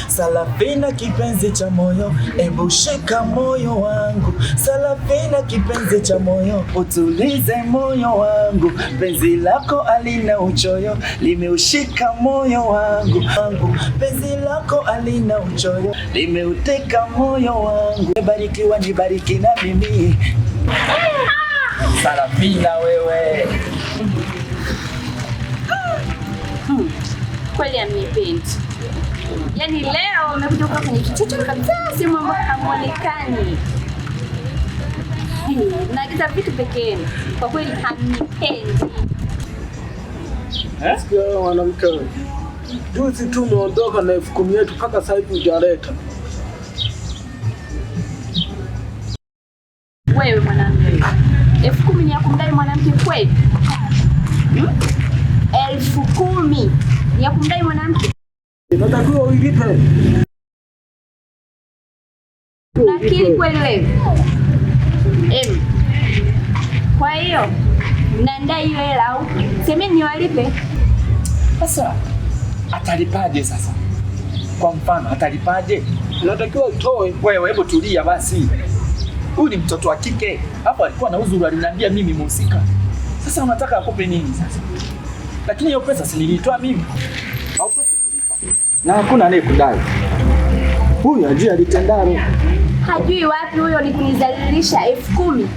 Sarafina kipenzi cha moyo, ebu shika moyo wangu. Sarafina kipenzi cha moyo, utulize moyo wangu. Penzi lako alina uchoyo, limeushika moyo wangu. Penzi lako alina uchoyo, limeuteka moyo wangu. Barikiwa nibariki na mimi. Sarafina wewe. Kweli amenipendi. Yaani leo umekuja kwa kwenye kichocho kabisa, simu ambayo hamuonekani. Naagiza vitu pekee. Kwa kweli hamnipendi. Sikia mwanamke. Juzi tu umeondoka na 10,000 yetu mpaka sasa hivi hujaleta. Wewe mwanamke. 10,000 ni ya kumdai mwanamke kweli? 10,000 ni ya kumdai mwanamke? Natakiwa uilipe. Nakili kweli wewe? Kwa hiyo mnandai hiyo hela au semeni niwalipe? Sasa atalipaje sasa? Kwa mfano atalipaje? Natakiwa utoe. Wewe hebu tulia basi. Huyu ni mtoto wa kike. Hapo alikuwa na uzuri, aliniambia mimi mhusika. Sasa unataka akupe nini sasa? Lakini hiyo pesa si nilitoa mimi. Au pesa tulipa. Na hakuna anayekudai. Huyu hajui alitendalo. Hajui wapi huyo, ni kunizalilisha 10,000.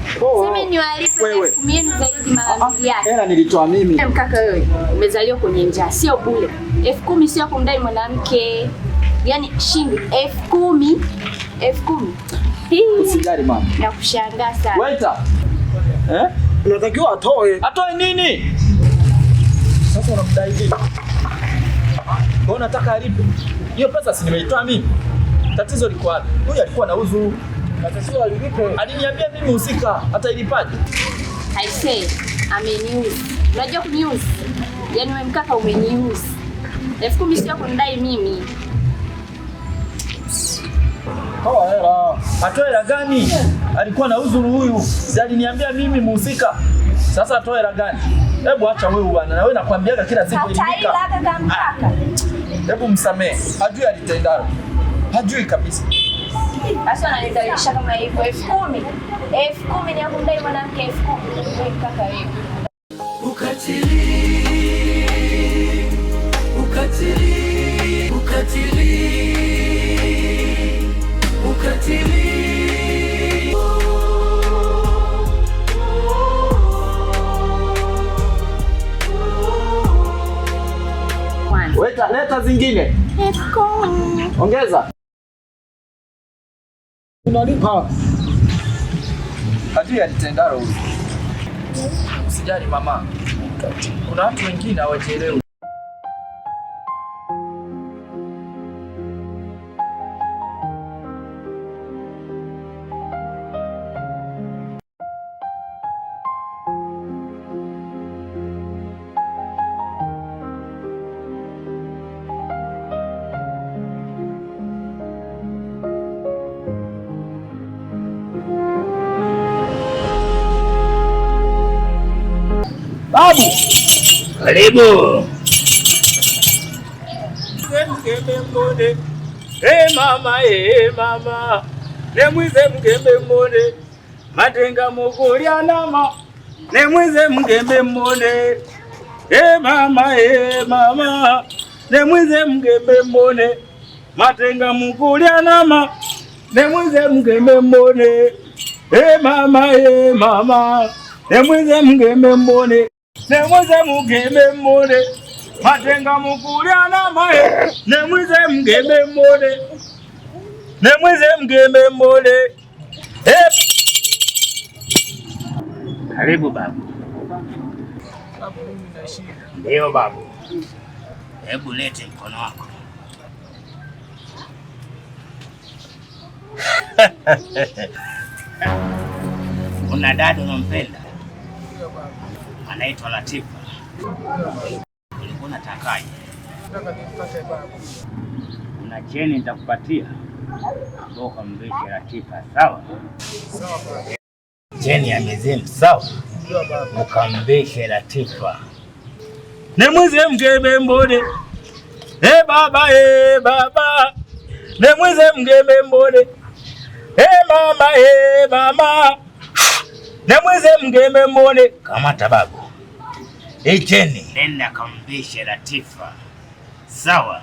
Sema niwalipe 10,000 yenu zaidi mara mbili yake. Hela nilitoa mimi. Mkaka wewe, umezaliwa kwenye njaa, sio bure. 10,000 sio kumdai mwanamke. Yaani shilingi 10,000. 10,000. Usijali mama. Na kushangaa sana. Waiter. Natakiwa atoe. Atoe nini? Sasa unamdai nini? Wewe unataka alipe? Hiyo pesa si nimeitoa mimi. Tatizo liko wapi? Huyu alikuwa na uzuru. Natakiwa alipe. Aliniambia mimi husika, hata ilipaje? I say, ameniuzi. Unajua kuniuzi? Yaani wewe mkaka umeniuzi. 10,000 sio kunidai mimi. Toa hela. Atoe hela gani? Alikuwa na uzuru huyu. Aliniambia mimi mhusika. Sasa atoe hela gani? Hebu acha wewe bwana. Na wewe nakwambiaga kila siku elimika. Hata ila kaka mkaka. Hebu msamee. Hajui alitendalo. Hajui kabisa. Sasa ananidailisha kama hivyo 10,000. 10,000 ni ya kumdai mwanamke 10,000. Wewe kaka wewe. Ukatili. Ukatili. Ukatili. Ukatili. Leta zingine. Ongeza. Unalipa. Hajui alitendalo huyu. Usijali mama. Kuna watu wengine hawajielewi. Babu. Karibu. Mkembe mbone. Mama. Nemwize mkembe mbone. Matenga mukulya nama. Nemwize mkembe mbone. Mama. Nemwize mkembe mbone. Matenga mukulya nama. Nemwize mkembe mbone. Mama. Nemwize mkembe mbone. Nemwize mkembe mbone. Matenga mukulya nama. Nemwize mkembe mbone. Nemwize mkembe mbone. Karibu babu. Babu mimi na shida. Ndio babu. Hebu lete mkono wako. Una dada unampenda? Ndio babu. Anaitwa Latifa. Ulikuwa unatakaje? Nataka nikupate babu. Una cheni nitakupatia. Boka mvishe Latifa, sawa? Sawa babu. Cheni ya mizimu, sawa? Ndio babu. Ukambishe Latifa. Nemwize mkembe mbone. baba, baba, nemwize mgeme mbone. Mama, nemwize mgeme mbone. Kamata babu. Cheni, nenda kamvishe Latifa. Sawa?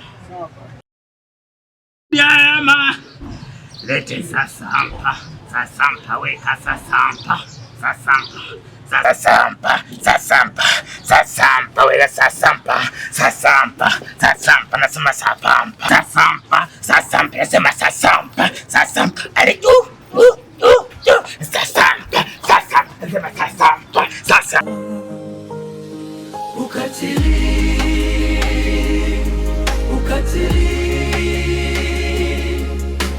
Biama. Lete sasampa. Sasampa, weka sasampa. Sasampa, weka sasampa. Sasampa, nasema sapampa. Sasampa, nasema sasampa. Ale sasampa, nasema sasampa. Ukatili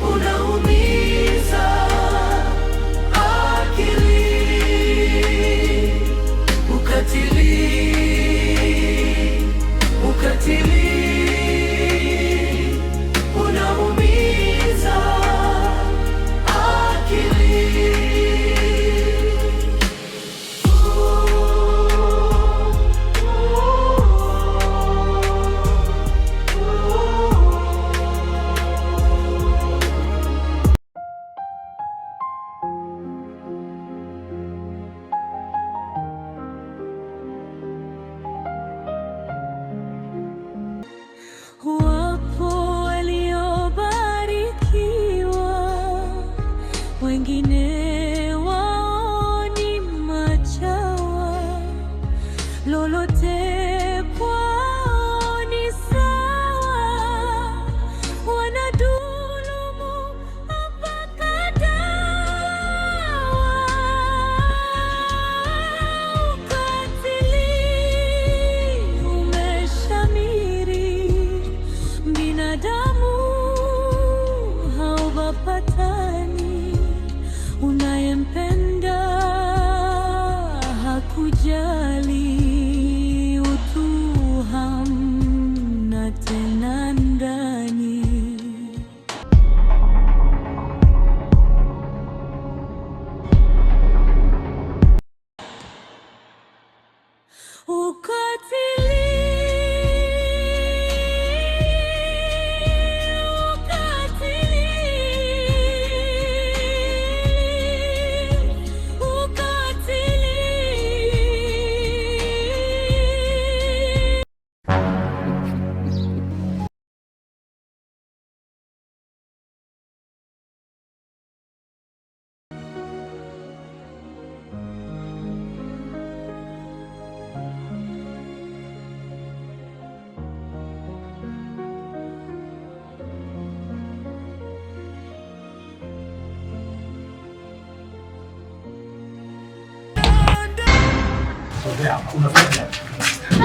unaumiza akili. Ukatili unaumiza akili. Wapo waliobarikiwa, wengine wao ni machawa. Lolote kwao ni sawa, wanadhulumu mpaka dawa. Ukatili umeshamiri, binadamu hawapatani. Unayempenda hakujali, utu hamna tena ndani.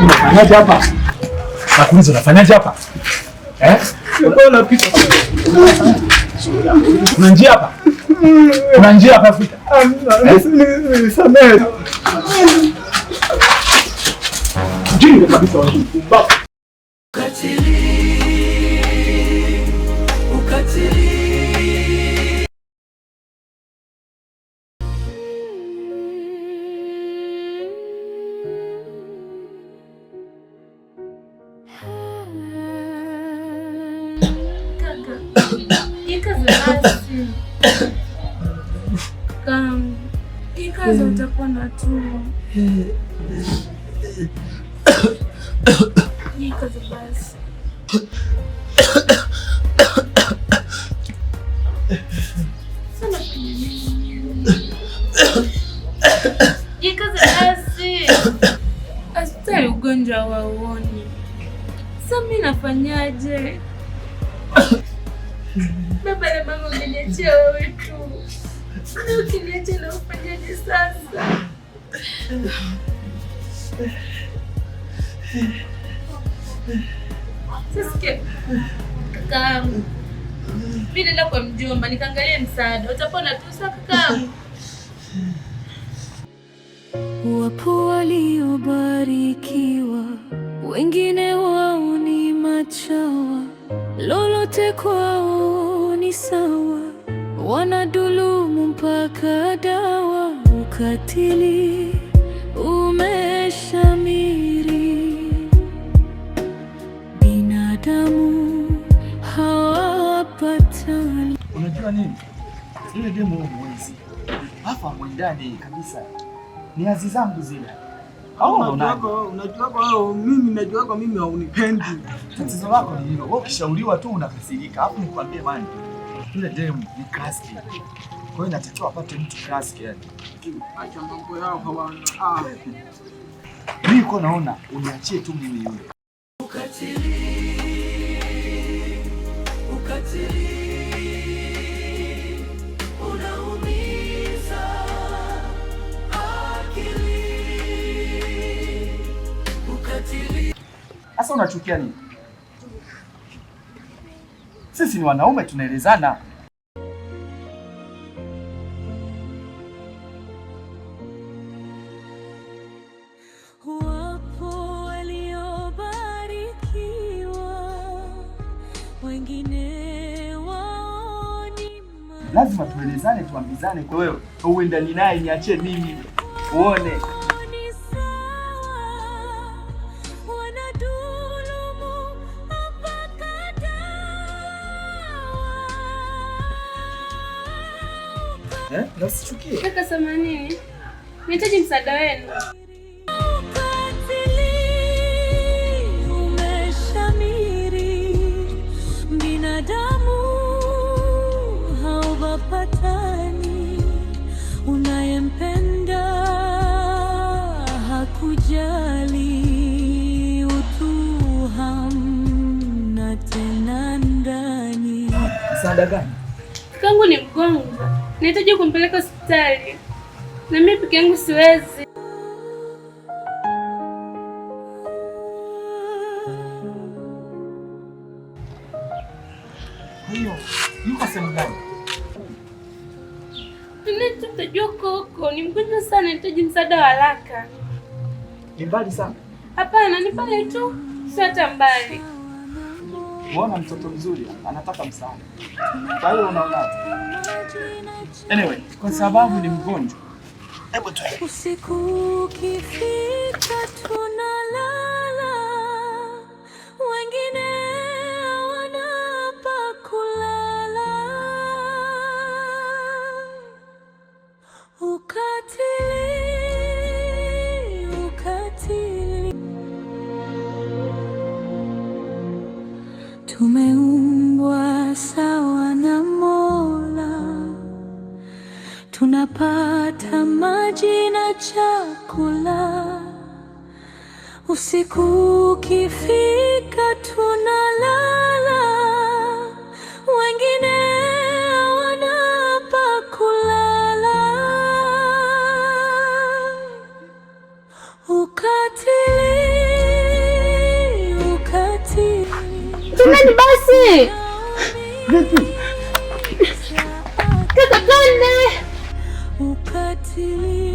Unafanyaje hapa? Nakuuliza unafanyaje hapa? Unapita. Kuna njia hapa? Kuna njia hapa pita. Nisamehe. Jinga kabisa wewe. Ukatili. Ikaza utapona tu. Ikaza basi. Sana ikaza basi. Asitari ugonjwa wa uoni. Sasa mimi nafanyaje? Baba na mama wameniachia wewe tu. Na ukiniacha na ufanyaje sasa? Sasa kakaangu, mimi nenda kwa mjomba nikaangalie msaada. Utapona tu sasa kakaangu. Wapo waliobarikiwa, wengine wao ni machawa. Lolote kwao ni sawa, wanadhulumu mpaka dawa. Ukatili umeshamiri, binadamu unajua nini? Ile demo mwezi. Hapa mwendani kabisa. Ni hazi zangu zile. Unajua mimi najua mimi haunipendi. Tatizo lako ni hilo. Wewe ukishauriwa tu unakasirika. Hapo nikwambie mani. Ile demo ni classic. Kwa hiyo inatakiwa apate mtu classic yani. Acha mambo yao bwana. Mimi niko naona uniachie tu mimi yule. Ukatili unaumiza akili. Ukatili. Sasa unachukia nini? Sisi ni wanaume tunaelezana. Wapo waliobarikiwa, wengine waoni. Lazima tuelezane, tuambizane. Kwa wewe uendani naye, niachie mimi uone. Na usichukie. Kaka Samanini, nahitaji msaada wenu. Umeshamiri, binadamu hawapatani, unayempenda hakujali, utu hamna tena ndani. Msaada gani? Kakangu ni mgonjwa, nahitaji kumpeleka hospitali na mimi peke yangu siwezi. Hiyo yuko sehemu gani? Tutajua koko ni mgonjwa sana, nahitaji msaada wa haraka. Ni mbali sana? Hapana, ni pale tu, sio hata mbali. Muona mtoto mzuri anataka msaada. Kwa hiyo unaonaje? Anyway, kwa sababu ni mgonjwa. Hebu tu. Usiku ukifika tunalala, wengine hawana pa kulala. Ukatili. Tumeumbwa sawa na Mola, tunapata maji na chakula. Usiku ukifika tunalala, wengine hawana pa kulala. Ukatili. Tumeni basi. Kaka twende. Ukatili.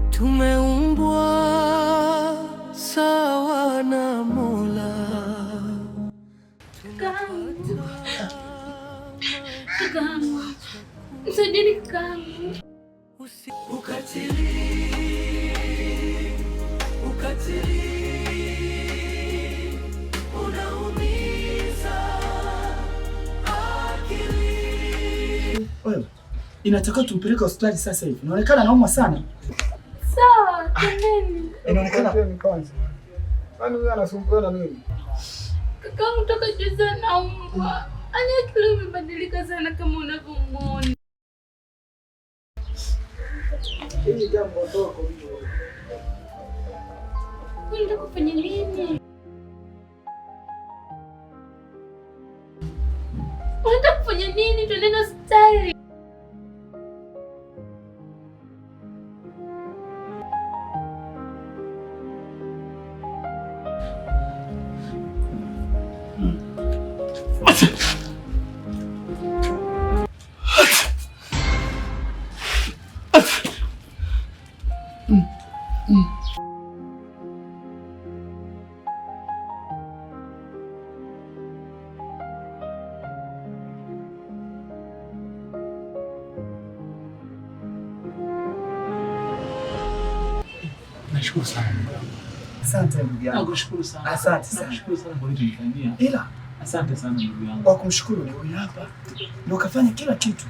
Tumeumbwa sawa na Mola. Kakaangu, msaidini kakaangu. Ukatili unaumiza akili. Wewe, inatakiwa tumpeleke hospitali sasa hivi. Inaonekana anaumwa sana. Sawa, twendeni. Inaonekana kwanza. Kwani wewe anasumbuliwa na nini? Kakaangu toka juzi anaumwa. Hali yake leo imebadilika sana kama unavyomuona. Hili jambo dogo hilo. Unataka kufanya nini? Unataka kufanya nini? Twende hospitali. Nakushukuru sana. Asante ndugu yangu. Nakushukuru sana. Asante sana. Nakushukuru sana kwa ulichonifanyia. Ila Asante sana ndugu yangu. kwa kumshukuru ni huyu hapa. Ndio kafanya kila kitu.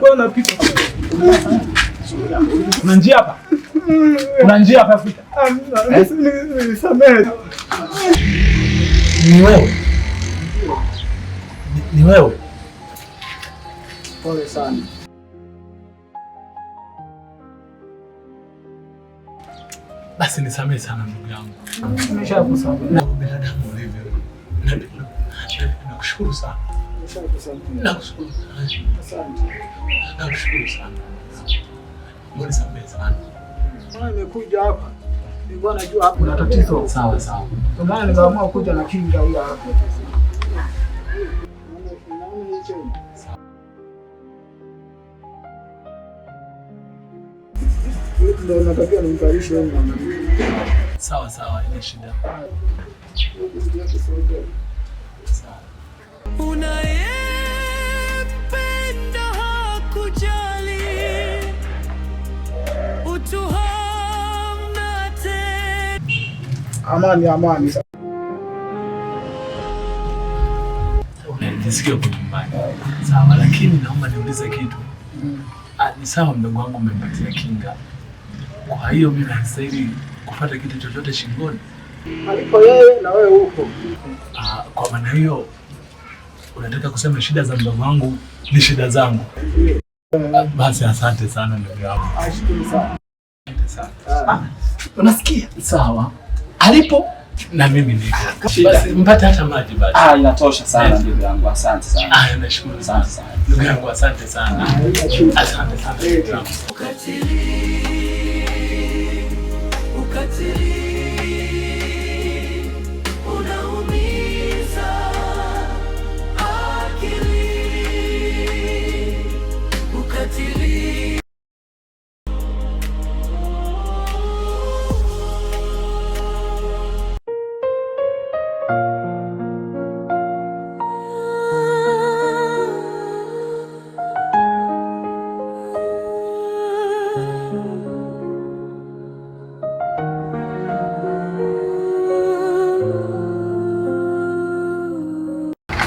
Bwana pika. Kuna njia hapa? Kuna njia hapa Afrika? Nisamehe. Ni wewe. Ni wewe. Pole sana. Basi nisamehe sana ndugu yangu. Nimeshakusamehe. Na binadamu ulivyo. Nakushukuru sana. Nakushukuru sana. Asante. Nakushukuru sana. Nisamehe sana. Bwana nimekuja hapa. Nilikuwa najua hapo na tatizo. Sawa sawa. Kwa maana nikaamua kuja na kinga hii hapa. Ndio natakiwa nimkalishe wewe. Sawa sawa, ina shida. Unayempenda hakujali, utu hamna tena. Amani. Unajisikia uko nyumbani. Sawa, lakini naomba niulize kitu. Ni sawa mdogo wangu umempatia kinga. Kwa hiyo mimi nastahili kupata kitu chochote shingoni? Alipo yeye na wewe uko. Kwa maana hiyo unataka kusema shida za mdogo wangu ni shida zangu? Basi asante sana ndugu yangu. Ashukuru sana. Asante sana. Unasikia? Sawa. Alipo na mimi niko. Basi mpate hata maji basi. Inatosha sana ndugu yangu. Asante sana. Nashukuru sana. Ndugu yangu asante sana. Asante sana ndugu yangu. Ukatili unaumiza akili. Ukatili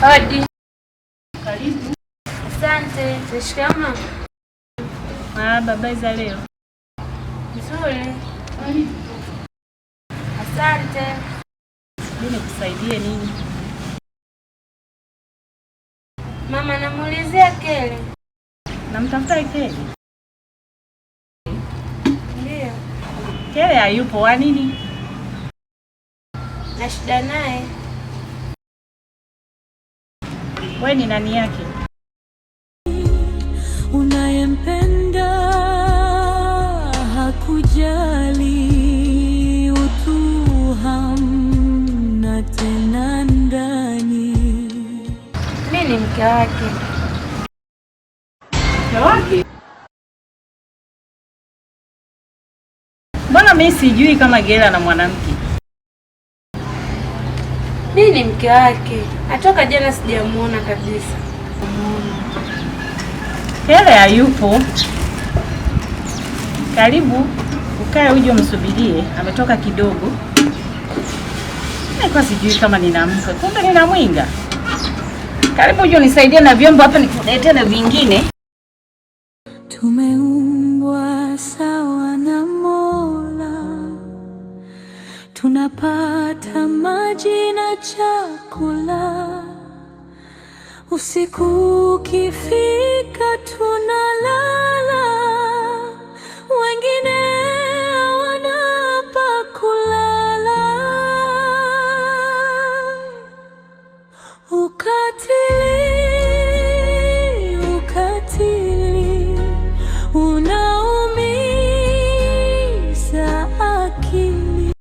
Hadi. Karibu. Asante. Shikamoo. Baba za leo. Nzuri. Asante. Mimi nikusaidie nini? Mama namuulizia Kele. Namtafuta Kele? Ndio. Kele hayupo, wa nini? Na shida naye. Wewe ni nani yake? Unayempenda hakujali, utu hamna tena ndani. Mimi ni mke wake. Mke wake? Mbona mimi sijui kama Gela na mwanamke? Mimi ni mke wake. Atoka jana sijamuona kabisa. Hele hayupo. Karibu ukae uje umsubirie, ametoka kidogo. Nilikuwa sijui kama nina mke, kumbe nina mwinga. Karibu uje unisaidie na vyombo hapa nikuletee na vingine. Tumeumbwa sawa na Mola, tunapata maji na chakula. Usiku ukifika tunalala, wengine hawana pa kulala. Ukatili unaumiza akili.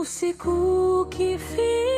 Usiku ukifika